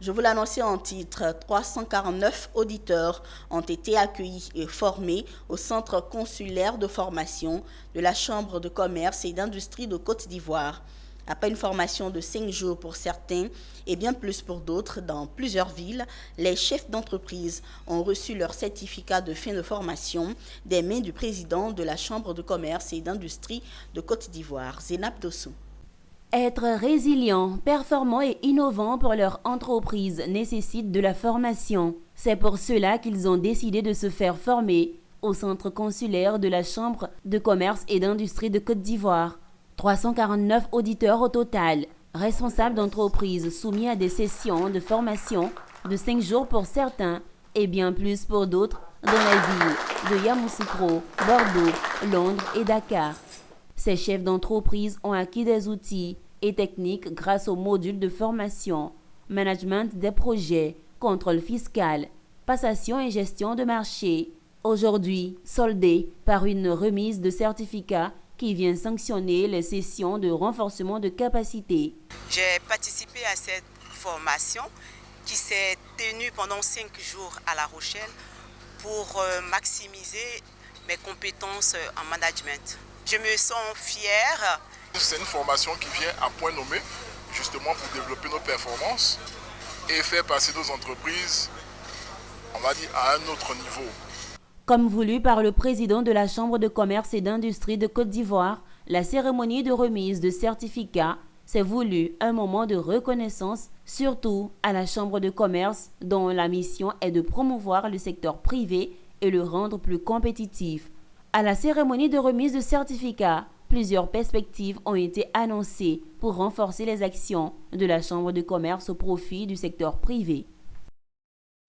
Je vous l'annonçais en titre, 349 auditeurs ont été accueillis et formés au centre consulaire de formation de la Chambre de commerce et d'industrie de Côte d'Ivoire. Après une formation de 5 jours pour certains et bien plus pour d'autres dans plusieurs villes, les chefs d'entreprise ont reçu leur certificat de fin de formation des mains du président de la Chambre de commerce et d'industrie de Côte d'Ivoire, Zénab Dossou. Être résilient, performant et innovant pour leur entreprise nécessite de la formation. C'est pour cela qu'ils ont décidé de se faire former au centre consulaire de la Chambre de commerce et d'industrie de Côte d'Ivoire. 349 auditeurs au total, responsables d'entreprises soumis à des sessions de formation de 5 jours pour certains et bien plus pour d'autres dans les villes de Yamoussoukro, Bordeaux, Londres et Dakar. Ces chefs d'entreprise ont acquis des outils et techniques grâce au module de formation, management des projets, contrôle fiscal, passation et gestion de marché. Aujourd'hui, soldés par une remise de certificat qui vient sanctionner les sessions de renforcement de capacité. J'ai participé à cette formation qui s'est tenue pendant 5 jours à La Rochelle pour maximiser mes compétences en management. Je me sens fière. C'est une formation qui vient à point nommé, justement pour développer nos performances et faire passer nos entreprises, on va dire, à un autre niveau. Comme voulu par le président de la Chambre de commerce et d'industrie de Côte d'Ivoire, la cérémonie de remise de certificats s'est voulu un moment de reconnaissance, surtout à la Chambre de commerce dont la mission est de promouvoir le secteur privé et le rendre plus compétitif. À la cérémonie de remise de certificats, plusieurs perspectives ont été annoncées pour renforcer les actions de la Chambre de commerce au profit du secteur privé.